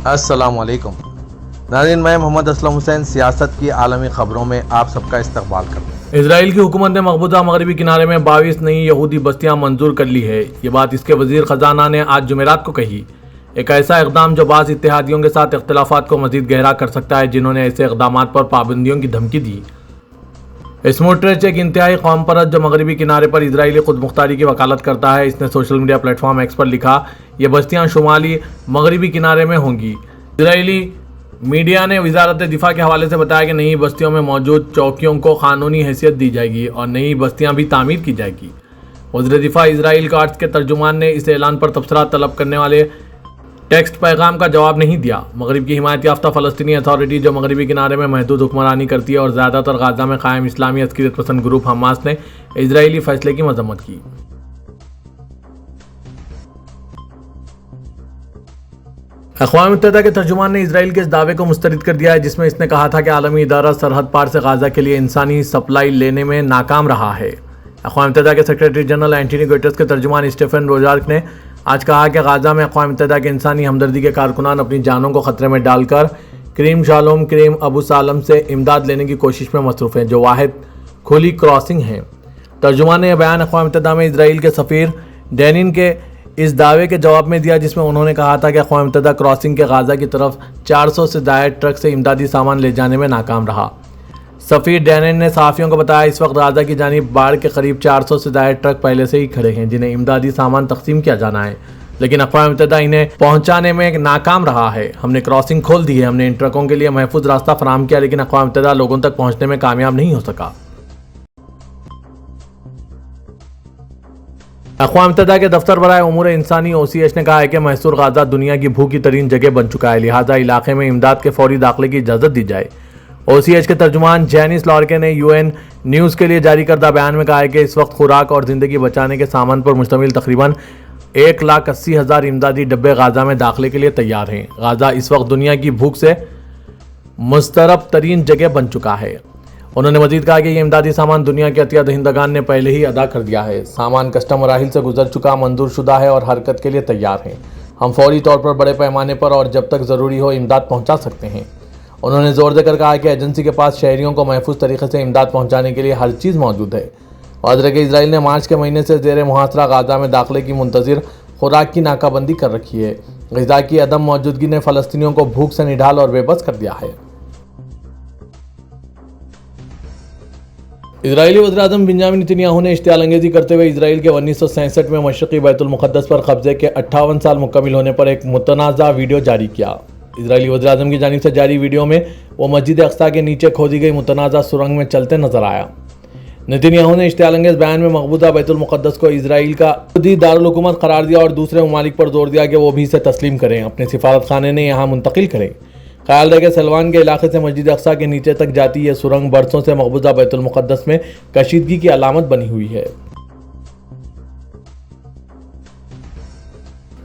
अस्सलाम वालेकुम नाज़रीन, मैं मोहम्मद असलम हुसैन सियासत की आलमी खबरों में आप सबका इस्तकबाल करता हूँ। इसराइल की हुकूमत ने मकबूजा मगरबी किनारे में 22 नई यहूदी बस्तियां मंजूर कर ली है। ये बात इसके वजीर खजाना ने आज जुमेरात को कही। एक ऐसा इकदाम जो बाज़ इत्तेहादियों के साथ इख्तिलाफात को मजीद गहरा कर सकता है, जिन्होंने ऐसे इकदामात पर पाबंदियों की धमकी दी। स्मोट्रिच एक इंतहाई कौम परस्त जो मगरबी किनारे पर इजरायली खुद मुख्तारी की वकालत करता है, इसने सोशल मीडिया प्लेटफॉर्म एक्स पर लिखा, ये बस्तियां शुमाली मगरबी किनारे में होंगी। इजरायली मीडिया ने वजारत दिफा के हवाले से बताया कि नई बस्तियों में मौजूद चौकियों को कानूनी हैसियत दी जाएगी और नई बस्तियां भी तामीर की जाएगी। वज़ीर दिफा इसराइल कार्ड्स के तर्जुमान ने इस ऐलान पर तबसरा तलब करने वाले टेक्स्ट पैगाम का जवाब नहीं दिया। मगरिब की हिमायत याफ्ता फ़लस्तीनी अथॉरिटी जो मगरबी किनारे में महदूद हुक्मरानी करती है और ज़्यादातर गाज़ा में कायम इस्लामी अस्करियत पसंद ग्रुप हमास ने इजरायली फैसले की मजम्मत की। अक़वाम मुत्तहिदा के तर्जुमान ने इसराइल के इस दावे को मुस्तरद कर दिया है, जिसमें इसने कहा था कि आलमी इदारा सरहद पार से गाज़ा के लिए इंसानी सप्लाई लेने में नाकाम रहा है। अक़वाम मुत्तहिदा के सेक्रेटरी जनरल एंटोनियो गुटेरेस के तर्जुमान स्टीफन रोजार्क ने आज कहा कि गाज़ा में अक़वाम मुत्तहिदा के इंसानी हमदर्दी के कारकुनान अपनी जानों को ख़तरे में डालकर करीम शालोम करीम अबू सालम से इमदाद लेने की कोशिश में मसरूफ़ हैं, जो वाहिद खुली क्रॉसिंग है। तर्जुमान ने यह बयान अक़वाम मुत्तहिदा में इसराइल के सफ़ीर डैनिन के इस दावे के जवाब में दिया, जिसमें उन्होंने कहा था कि अक़वाम मुत्तहिदा क्रॉसिंग के गाज़ा की तरफ 400 से ज़ायद ट्रक से इमदादी सामान ले जाने में नाकाम रहा। सफ़ीर डैनिन ने सहाफ़ियों को बताया, इस वक्त गाज़ा की जानिब बाढ़ के करीब 400 से ज़ायद ट्रक पहले से ही खड़े हैं, जिन्हें इमदादी सामान तकसीम किया जाना है, लेकिन अक़वाम मुत्तहिदा इन्हें पहुँचाने में नाकाम रहा है। हमने क्रॉसिंग खोल दी है, हमने इन ट्रकों के लिए महफूज रास्ता फराहम किया, लेकिन अक़वाम मुत्तहिदा लोगों तक पहुँचने में कामयाब नहीं हो सका। अक़वाम मुत्तहिदा के दफ्तर बराए उमूर इंसानी OCH ने कहा है कि महसूर गाज़ा दुनिया की भूखी तरीन जगह बन चुका है, लिहाजा इलाके में इमदाद के फौरी दाखिले की इजाज़त दी जाए। OCH के तर्जुमान जैनिस लॉर्के ने UN न्यूज़ के लिए जारी करदा बयान में कहा है कि इस वक्त खुराक और ज़िंदगी बचाने के सामान पर मुश्तमिल तकरीबन 1,80,000 इमदादी डब्बे गाज़ा में दाखिले के लिए तैयार हैं। गाज़ा इस वक्त दुनिया की भूख से मुस्तरब तरीन जगह बन चुका है। उन्होंने मजीद कहा कि ये इमदादी सामान दुनिया के अतिया दहिंदगान ने पहले ही अदा कर दिया है। सामान कस्टम मराहिल से गुजर चुका, मंजूर शुदा है और हरकत के लिए तैयार है। हम फौरी तौर पर बड़े पैमाने पर और जब तक ज़रूरी हो इमदाद पहुँचा सकते हैं। उन्होंने जोर देकर कहा कि एजेंसी के पास शहरियों को महफूज तरीके से इमदाद पहुँचाने के लिए हर चीज़ मौजूद है। वज़ीर के इसराइल ने मार्च के महीने से ज़ेर मुहासरा गाज़ा में दाखिले की मुंतज़िर खुराक की नाकाबंदी कर रखी है। ग़िज़ा की अदम मौजूदगी ने फ़लस्तीनियों को भूख से निढाल और बेबस कर दिया है। इजरायली वज़ीर-ए-आज़म बिंजामिन नेतन्याहू ने इश्तियाल अंगेज़ी करते हुए इसराइल के 1967 में मशरक़ी बैतुल मुक़द्दस पर कब्ज़े के 58 साल मुकम्मल होने पर एक मुतनाज़ा वीडियो जारी किया। इजरायली वज़ीर-ए-आज़म की जानिब से जारी वीडियो में वो मस्जिद अक़सा के नीचे खोदी गई मुतनाज़ा सुरंग में चलते नजर आया। नेतन्याहू ने इश्तियाल अंगेज़ बयान में मकबूजा बैतुल मुक़द्दस को इसराइल का खुदी दारुल हुकूमत करार दिया और दूसरे ममालिक पर जोर दिया कि वो भी इसे तस्लीम करें, अपने सिफारत खाने ने यहाँ मुंतकिल करें। ख्याल रहे कि सलवान के इलाके से मस्जिद अक़सा के नीचे तक जाती ये सुरंग बरसों से मकबूजा बैतुल मुक़द्दस में कशीदगी की अलामत बनी हुई है।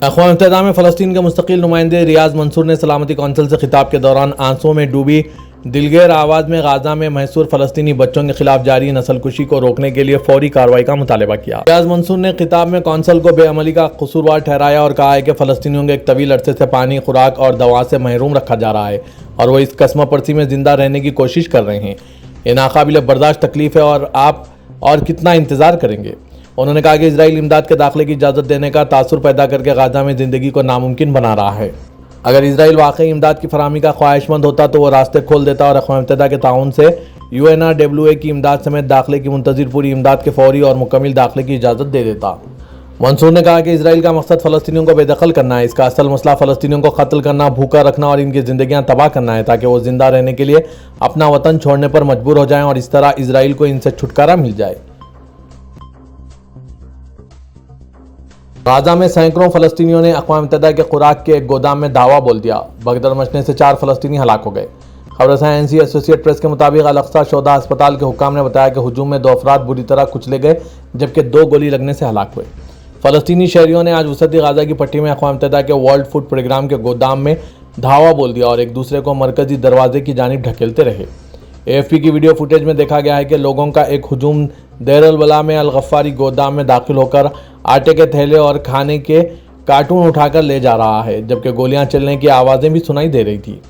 अक़वाम मुत्तहिदा में फ़लस्तीन के मुस्तक़िल नुमाइंदे रियाज़ मंसूर ने सलामती कौंसिल से खिताब के दौरान आंसुओं में डूबी दिलगैर आवाज़ में गाज़ा में महसूर फ़लस्तीनी बच्चों के खिलाफ जारी नस्लकुशी को रोकने के लिए फौरी कार्रवाई का मुतालबा किया। रियाज़ मंसूर ने खिताब में कौंसिल को बेअमली का कसूरवार ठहराया और कहा है कि फ़लस्तीनियों को एक तवील अरसे से पानी, खुराक और दवा से महरूम रखा जा रहा है और वो इस कस्म परसी में ज़िंदा रहने की कोशिश कर रहे हैं। ये नाकाबिल बर्दाश्त तकलीफ़ है और आप और कितना इंतज़ार करेंगे। उन्होंने कहा कि इसराइल इमदाद के दाखिले की इजाज़त देने का तासुर पैदा करके गाज़ा में ज़िंदगी को नामुमकिन बना रहा है। अगर इसराइल वाकई इमदाद की फराहमी का ख्वाहिशमंद होता तो वो रास्ते खोल देता और अक़वाम मुत्तहिदा के ताउन से UNRWA की इमदाद समेत दाखिले की मुंतज़िर पूरी इमदाद के फौरी और मुकम्मल दाखिले की इजाज़त दे देता। मंसूर ने कहा कि इसराइल का मकसद फ़लस्तीनियों को बेदखल करना है। इसका असल मसला फ़लस्तीनियों को कत्ल करना, भूखा रखना और इनकी ज़िंदगियाँ तबाह करना है, ताकि वो ज़िंदा रहने के लिए अपना वतन छोड़ने पर मजबूर हो जाएँ और इस तरह इसराइल को इनसे छुटकारा मिल जाए। गाज़ा में सैकड़ों फ़लस्तीनियों ने अक़वाम मुत्तहिदा के खुराक के एक गोदाम में धावा बोल दिया। भगदड़ मचने से 4 फ़लस्तीनी हलाक हो गए। खबरसां NC एसोसिएट प्रेस के मुताबिक अल-अक़सा शोधा अस्पताल के हुक्काम ने बताया कि हुजूम में 2 अफराद बुरी तरह कुचले गए, जबकि 2 गोली लगने से हलाक हुए। फ़लस्तीनी शहरियों ने आज वसती गाज़ा की पट्टी में अक़वाम मुत्तहिदा के वर्ल्ड फूड प्रोग्राम के गोदाम में धावा बोल दिया और एक दूसरे को मरकज़ी दरवाजे की जानिब ढकेलते रहे। AFP की वीडियो फुटेज में देखा गया है कि लोगों का एक हुजूम देर अल बला में अल गफ़ारी गोदाम में दाखिल होकर आटे के थैले और खाने के कार्टून उठाकर ले जा रहा है, जबकि गोलियां चलने की आवाज़ें भी सुनाई दे रही थी।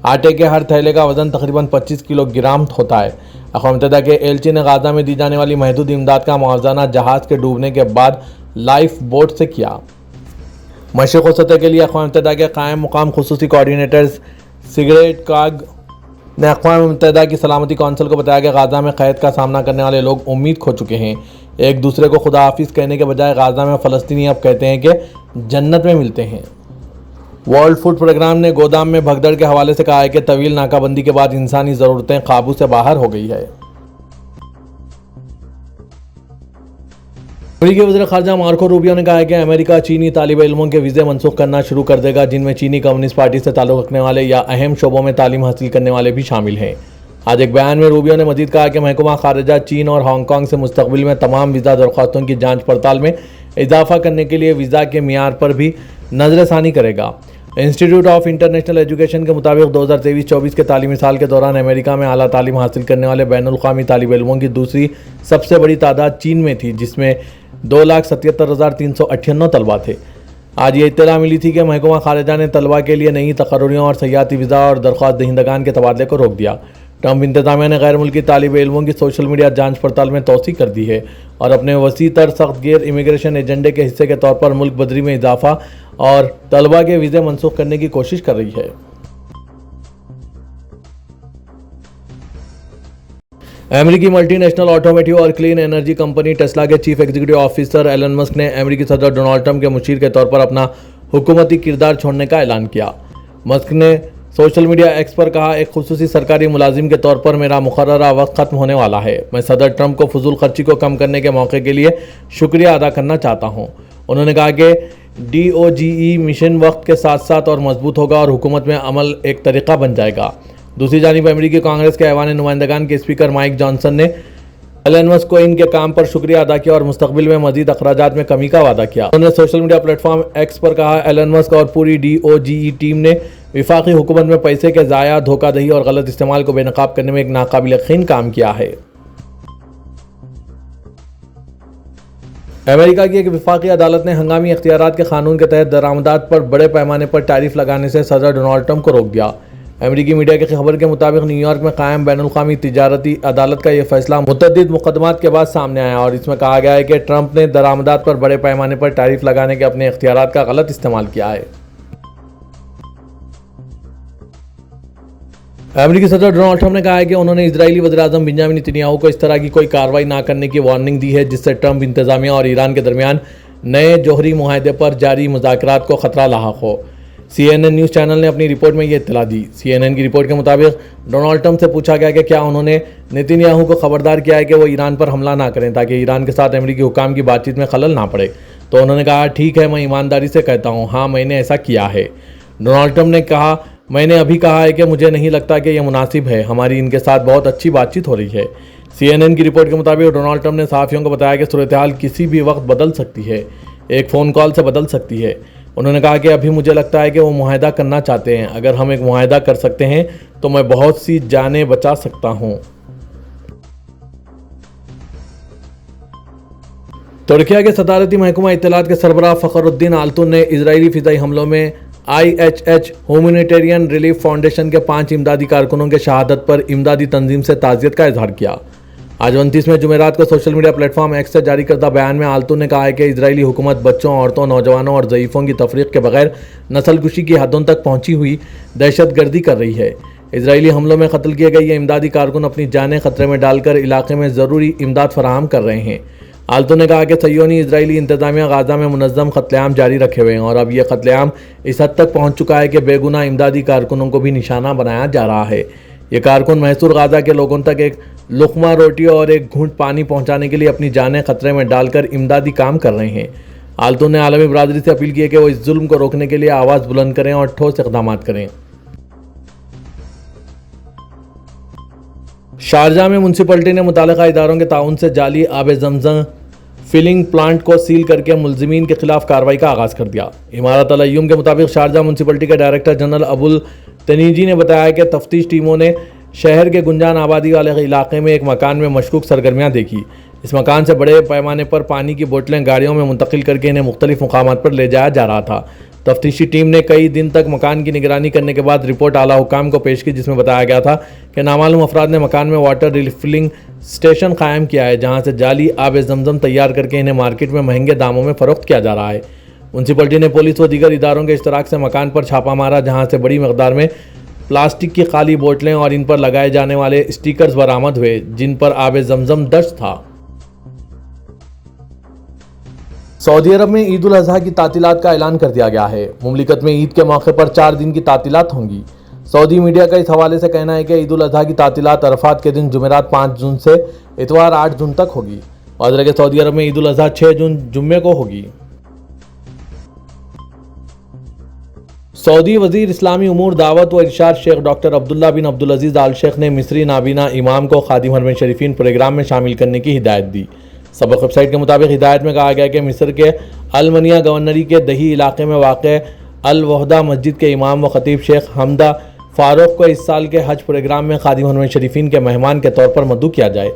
आटे के हर थैले का वजन तकरीबन 25 किलोग्राम होता है। अक़वाम मुत्तहिदा के एलची ने गाज़ा में दी जाने वाली महदूद इमदाद का मुआवजा जहाज़ के डूबने के बाद लाइफ बोट से किया। मशरिक़ वसत के लिए अक़वाम मुत्तहिदा के कायम मुकाम खुसूसी कोऑर्डिनेटर सिगरेट काग ने अक़वाम मुत्तहिदा की सलामती कौंसिल को बताया कि गाज़ा में क़ैद का सामना करने वाले लोग उम्मीद खो चुके हैं। एक दूसरे को खुदा हाफिज़ कहने के बजाय गाज़ा में फ़लस्तीनी अब कहते हैं कि जन्नत में मिलते हैं। वर्ल्ड फूड प्रोग्राम ने गोदाम में भगदड़ के हवाले से कहा है कि तवील नाकाबंदी के बाद इंसानी ज़रूरतें काबू से बाहर हो गई है। अमेरिकी वज़ीर ख़ारजा मार्को रूबियो ने कहा है कि अमेरिका चीनी तालिब इल्मों के वीज़े मनसूख करना शुरू कर देगा, जिनमें चीनी कम्युनिस्ट पार्टी से ताल्लुक़ रखने वाले या अहम शोबों में तालीम हासिल करने वाले भी शामिल हैं। आज एक बयान में रूबियो ने मजीद कहा कि महकमा ख़ारिजा चीन और हांगकांग से मुस्तक़बिल में तमाम वीज़ा दरख्वास्तों की जाँच पड़ताल में इजाफा करने के लिए वीज़ा के मियार पर भी नज़रसानी करेगा। इंस्टीट्यूट ऑफ इंटरनेशनल एजुकेशन के मुताबिक 2023-24 के तालीमी साल के दौरान अमेरिका में आला तालीम हासिल करने वाले बैनुल-अक़वामी तालिब इल्मों की दूसरी सबसे बड़ी तादाद चीन में थी, जिसमें 2,77,398 तलबा थे। आज ये इत्तला मिली थी कि महकमा ख़ारिजा ने तलबा के लिए नई तकर्रुरियों और सयाहती वीज़ा और दरख्वास्त दहिंदगान के तबादले को रोक दिया। ट्रंप इंतज़ामिया ने गैर मुल्की तालिब इल्मों की सोशल मीडिया जांच पड़ताल में तोसी कर दी है और अपने वसी तर सख्त गैर इमिग्रेशन एजेंडे के हिस्से के तौर पर मुल्क बदरी में इजाफा और तलबा के वीज़े मनसूख करने की कोशिश कर रही है। अमेरिकी मल्टीनेशनल ऑटोमेटिव और क्लीन एनर्जी कंपनी टेस्ला के chief executive officer Elon Musk ने अमेरिकी सदर डोनाल्ड ट्रंप के मुशीर के तौर पर अपना हुकूमती किरदार छोड़ने का ऐलान किया। मस्क ने सोशल मीडिया एक्स पर कहा, एक खुसूसी सरकारी मुलाजिम के तौर पर मेरा मुकर्ररा वक्त ख़त्म होने वाला है। मैं सदर ट्रंप को फजूल खर्ची को कम करने के मौके के लिए शुक्रिया अदा करना चाहता हूँ। उन्होंने कहा कि DOGE मिशन वक्त के साथ साथ और मजबूत होगा और हुकूमत में अमल एक तरीका बन जाएगा। दूसरी जानिब अमेरिकी कांग्रेस के ऐवान नुमाइंदगान के स्पीकर माइक जॉनसन ने एलन मस्क को इनके काम पर शुक्रिया अदा किया और मुस्तकबिल में मजीद अखराजात में कमी का वादा किया। उन्होंने सोशल मीडिया प्लेटफॉर्म एक्स पर कहा, एलन मस्क और पूरी DOGE टीम ने विफाकी हुकूमत में पैसे के ज़ाया, धोखाधड़ी और गलत इस्तेमाल को बेनकाब करने में एक नाकाबिल यकीन काम किया है। अमेरिका की एक विफाकी अदालत ने हंगामी इख्तियारात के कानून के तहत दरामदात पर बड़े पैमाने पर टैरिफ लगाने से सदर डोनाल्ड ट्रंप को रोक दिया। अमेरिकी मीडिया की खबर के मुताबिक न्यूयॉर्क में कायम बैनुल-अक़वामी तिजारती अदालत का यह फैसला मुतअद्दिद मुकदमात के बाद सामने आया और इसमें कहा गया है कि ट्रंप ने दरामदात पर बड़े पैमाने पर टैरिफ लगाने के अपने इख्तियारात का गलत इस्तेमाल किया है। अमेरिकी सदर डोनाल्ड ट्रंप ने कहा है कि उन्होंने इजरायली वज़ीर-ए-आज़म बेंजामिन नेतन्याहू को इस तरह की कोई कार्रवाई ना करने की वार्निंग दी है जिससे ट्रंप इंतज़ामिया और ईरान के दरमियान नए जौहरी मुआहदे पर जारी मुज़ाकरात को ख़तरा लाहक हो। CNN न्यूज़ चैनल ने अपनी रिपोर्ट में ये इत्तला दी। CNN की रिपोर्ट के मुताबिक डोनाल्ड ट्रंप से पूछा गया कि क्या उन्होंने नेतन्याहू को खबरदार किया है कि वो ईरान पर हमला ना करें ताकि ईरान के साथ अमेरिकी हुकाम की बातचीत में खलल ना पड़े। तो उन्होंने कहा, ठीक है, मैं ईमानदारी से कहता हूँ, हाँ, मैंने ऐसा किया है। डोनाल्ड ट्रंप ने कहा, मैंने अभी कहा है कि मुझे नहीं लगता कि यह मुनासिब है, हमारी इनके साथ बहुत अच्छी बातचीत हो रही है। CNN की रिपोर्ट के मुताबिक डोनाल्ड ट्रंप ने सहाफ़ियों को बताया कि सूरत-ए-हाल किसी भी वक्त बदल सकती है, एक फ़ोन कॉल से बदल सकती है। उन्होंने कहा कि अभी मुझे लगता है कि वो मुआहदा करना चाहते हैं। अगर हम एक मुआहदा कर सकते हैं तो मैं बहुत सी जानें बचा सकता हूँ। तुर्किया के सदारती महकमा इत्तलात के सरबराह फ़खरुद्दीन आल्तुन ने इजरायली फ़िज़ाई हमलों में IHH ह्यूमैनिटेरियन रिलीफ फाउंडेशन के 5 इमदादी कारकुनों के शहादत पर इमदादी तंजीम से ताज़ियत का इजहार किया। आज 29वें जुमेरात को सोशल मीडिया प्लेटफॉर्म एक्स से जारी करदा बयान में आल्तुन ने कहा है कि इजरायली हुकूमत बच्चों, औरतों, नौजवानों और ज़ईफ़ों की तफरीक के बगैर नस्लकुशी की हदों तक पहुंची हुई दहशतगर्दी कर रही है। इजरायली हमलों में कत्ल किए गए ये इमदादी कारकुन अपनी जानें खतरे में डालकर इलाके में ज़रूरी इमदाद फराहम कर रहे हैं। आल्तुन ने कहा कि सह्योनी इजरायली इंतज़ामिया गाज़ा में मुनज़्ज़म कत्लेआम जारी रखे हुए हैं और अब यह कत्लेआम इस हद तक पहुँच चुका है कि बेगुनाह इमदादी कारकुनों को भी निशाना बनाया जा रहा है। ये कारकुन महसूर गाज़ा के लोगों तक एक लुक़मा रोटी और एक घूंट पानी पहुँचाने के लिए अपनी जानें खतरे में डालकर इमदादी काम कर रहे हैं। आल्तुन ने आलमी बरादरी से अपील की है कि वो इस जुल्म को रोकने के लिए आवाज़ बुलंद करें और ठोस इक़दाम करें। शारजाह में म्यूनसिपलिटी ने मुताल्लिक़ा इदारों के ताउन से जाली आब ज़मज़म फिलिंग प्लांट को सील करके मुलज़िमीन के खिलाफ कार्रवाई का आगाज़ कर दिया। इमारत अल-अय्यूम के मुताबिक शारजाह म्यूनसिपलिटी के डायरेक्टर जनरल अबुल तनीजी ने बताया कि तफ्तीश टीमों ने शहर के गुंजान आबादी वाले इलाके में एक मकान में मशकूक सरगर्मियाँ देखी। اس مکان سے بڑے پیمانے پر پانی کی بوتلیں گاڑیوں میں منتقل کر کے انہیں مختلف مقامات پر لے جایا جا رہا تھا۔ تفتیشی ٹیم نے کئی دن تک مکان کی نگرانی کرنے کے بعد رپورٹ اعلیٰ حکام کو پیش کی، جس میں بتایا گیا تھا کہ نامعلوم افراد نے مکان میں واٹر ریفلنگ اسٹیشن قائم کیا ہے، جہاں سے جعلی آب زمزم تیار کر کے انہیں مارکیٹ میں مہنگے داموں میں فروخت کیا جا رہا ہے۔ میونسپلٹی نے پولیس و دیگر اداروں کے اشتراک سے مکان پر چھاپا مارا، جہاں سے بڑی مقدار میں پلاسٹک کی خالی بوتلیں اور ان پر لگائے جانے والے اسٹیکرز برآمد ہوئے، جن پر آب زمزم درج تھا۔ سعودی عرب میں عید الاضحیٰ کی تعطیلات کا اعلان کر دیا گیا ہے۔ مملکت میں عید کے موقع پر 4 دن کی تعطیلات ہوں گی۔ سعودی میڈیا کا اس حوالے سے کہنا ہے کہ عید الاضحیٰ کی تعطیلات عرفات کے دن جمعرات 5 جون سے اتوار 8 جون تک ہوگی۔ اور کہ سعودی عرب میں عید الاضحیٰ 6 جون جمعے کو ہوگی۔ سعودی وزیر اسلامی امور دعوت و ارشاد شیخ ڈاکٹر عبداللہ بن عبدالعزیز آل شیخ نے مصری نابینا امام کو خادم حرمین شریفین پروگرام میں شامل کرنے کی ہدایت دی۔ سبق ویب سائٹ کے مطابق ہدایت میں کہا گیا کہ مصر کے المنیا گورنری کے دہی علاقے میں واقع الوحدہ مسجد کے امام و خطیب شیخ حمدہ فاروق کو اس سال کے حج پروگرام میں خادم حرمین شریفین کے مہمان کے طور پر مدعو کیا جائے۔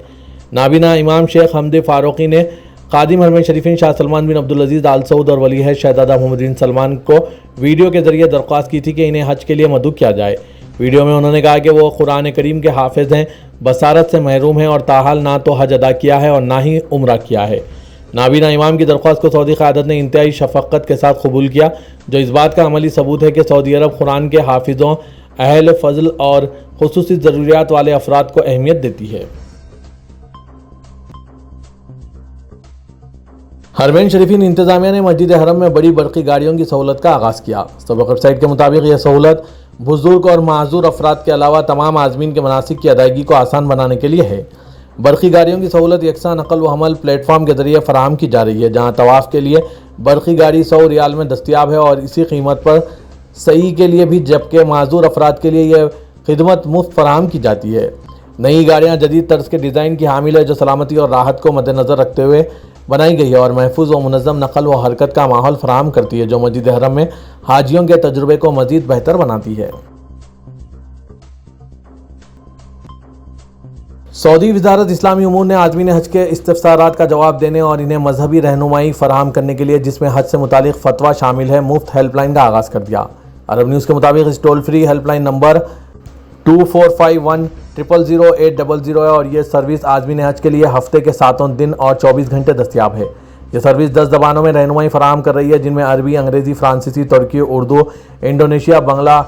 نابینا امام شیخ حمدہ فاروقی نے خادم حرمین شریفین شاہ سلمان بن عبدالعزیز آل سعود اور ولی عہد شہزادہ محمد بن سلمان کو ویڈیو کے ذریعے درخواست کی تھی کہ انہیں حج کے لیے مدعو کیا جائے۔ ویڈیو میں انہوں نے کہا کہ وہ قرآن کریم کے حافظ ہیں، بصارت سے محروم ہیں اور تاحال نہ تو حج ادا کیا ہے اور نہ ہی عمرہ کیا ہے۔ نابینا امام کی درخواست کو سعودی قیادت نے انتہائی شفقت کے ساتھ قبول کیا، جو اس بات کا عملی ثبوت ہے کہ سعودی عرب قرآن کے حافظوں، اہل فضل اور خصوصی ضروریات والے افراد کو اہمیت دیتی ہے۔ حرمین شریفین انتظامیہ نے مسجد حرم میں بڑی برقی گاڑیوں کی سہولت کا آغاز کیا۔ سبق ویب سائٹ کے مطابق یہ سہولت بزرگ اور معذور افراد کے علاوہ تمام عازمین کے مناسک کی ادائیگی کو آسان بنانے کے لیے ہے۔ برقی گاڑیوں کی سہولت یکساں نقل و حمل پلیٹ فارم کے ذریعے فراہم کی جا رہی ہے، جہاں طواف کے لیے برقی گاڑی 100 ریال میں دستیاب ہے اور اسی قیمت پر سعی کے لیے بھی، جبکہ معذور افراد کے لیے یہ خدمت مفت فراہم کی جاتی ہے۔ نئی گاڑیاں جدید طرز کے ڈیزائن کی حامل ہے، جو سلامتی اور راحت کو مد نظر رکھتے ہوئے بنائی گئی ہے اور محفوظ و منظم نقل و حرکت کا ماحول فراہم کرتی ہے، جو مسجد حرم میں حاجیوں کے تجربے کو مزید بہتر بناتی ہے۔ سعودی وزارت اسلامی امور نے عازمین حج کے استفسارات کا جواب دینے اور انہیں مذہبی رہنمائی فراہم کرنے کے لیے، جس میں حج سے متعلق فتویٰ شامل ہے، مفت ہیلپ لائن کا آغاز کر دیا۔ عرب نیوز کے مطابق اس toll free helpline number 2451000800 ہے اور یہ سروس عازمین حج کے لیے ہفتے کے 7 دن اور 24 گھنٹے دستیاب ہے۔ یہ سروس 10 زبانوں میں رہنمائی فراہم کر رہی ہے، جن میں عربی، انگریزی، فرانسیسی، ترکی، اردو، انڈونیشیا، بنگلہ،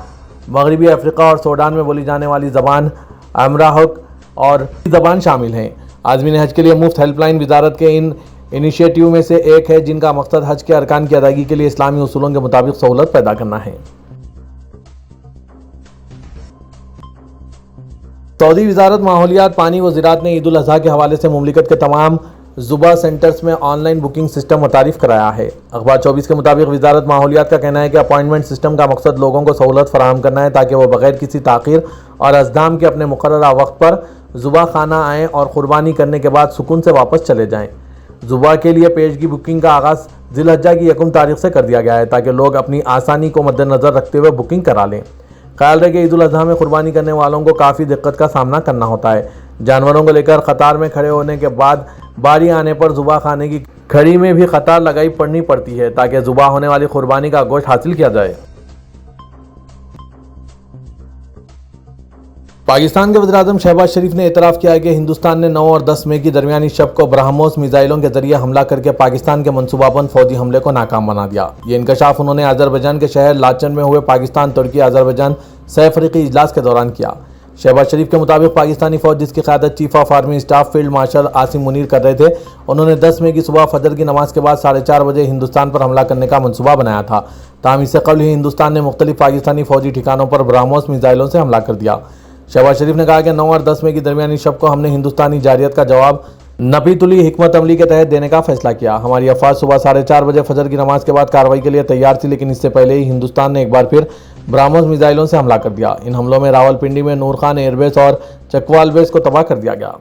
مغربی افریقہ اور سوڈان میں بولی جانے والی زبان امراہک اور زبان شامل ہیں۔ عازمین حج کے لیے مفت ہیلپ لائن وزارت کے ان انیشیٹو میں سے ایک ہے، جن کا مقصد حج کے ارکان کی ادائیگی کے لیے اسلامی اصولوں کے مطابق سہولت پیدا کرنا ہے۔ سعودی وزارت ماحولیات، پانی و زراعت نے عید الاضحیٰ کے حوالے سے مملکت کے تمام ذبح سینٹرز میں آن لائن بکنگ سسٹم متعارف کرایا ہے۔ اخبار 24 کے مطابق وزارت ماحولیات کا کہنا ہے کہ اپائنٹمنٹ سسٹم کا مقصد لوگوں کو سہولت فراہم کرنا ہے تاکہ وہ بغیر کسی تاخیر اور اصدام کے اپنے مقررہ وقت پر ذبح خانہ آئیں اور قربانی کرنے کے بعد سکون سے واپس چلے جائیں۔ ذبح کے لیے پیشگی بکنگ کا آغاز ذی الحجہ کی 1 تاریخ سے کر دیا گیا ہے تاکہ لوگ اپنی آسانی کو مد نظر رکھتے ہوئے بکنگ کرا لیں۔ خیال رہے کہ عید الاضحیٰ میں قربانی کرنے والوں کو کافی دقت کا سامنا کرنا ہوتا ہے۔ جانوروں کو لے کر قطار میں کھڑے ہونے کے بعد باری آنے پر ذبح خانے کی کھڑی میں بھی قطار لگائی پڑنی پڑتی ہے تاکہ ذبح ہونے والی قربانی کا گوشت حاصل کیا جائے۔ پاکستان کے وزیراعظم شہباز شریف نے اعتراف کیا ہے کہ ہندوستان نے 9 اور 10 مئی کی درمیانی شب کو برہموس میزائلوں کے ذریعے حملہ کر کے پاکستان کے منصوبہ بند فوجی حملے کو ناکام بنا دیا۔ یہ انکشاف انہوں نے آذربائیجان کے شہر لاچن میں ہوئے پاکستان ترکی آذربائیجان سہ فریقی اجلاس کے دوران کیا۔ شہباز شریف کے مطابق پاکستانی فوج، جس کی قیادت chief of army staff field marshal Asim Munir کر رہے تھے، انہوں نے 10 مئی کی صبح فجر کی نماز کے بعد 4:30 بجے ہندوستان پر حملہ کرنے کا منصوبہ بنایا تھا، تاہم اس سے قبل ہی ہندوستان نے مختلف پاکستانی فوجی ٹھکانوں پر برہموس میزائلوں سے حملہ کر دیا۔ شہباز شریف نے کہا کہ 9 اور 10 مئی کی درمیانی شب کو ہم نے ہندوستانی جارحیت کا جواب نپیت الی حکمت عملی کے تحت دینے کا فیصلہ کیا۔ ہماری افواج صبح 4:30 بجے فجر کی نماز کے بعد کارروائی کے لیے تیار تھی، لیکن اس سے پہلے ہی ہندوستان نے ایک بار پھر برہموس میزائلوں سے حملہ کر دیا۔ ان حملوں میں راولپنڈی میں نور خان ایئر بیس اور چکوال بیس کو تباہ کر دیا گیا۔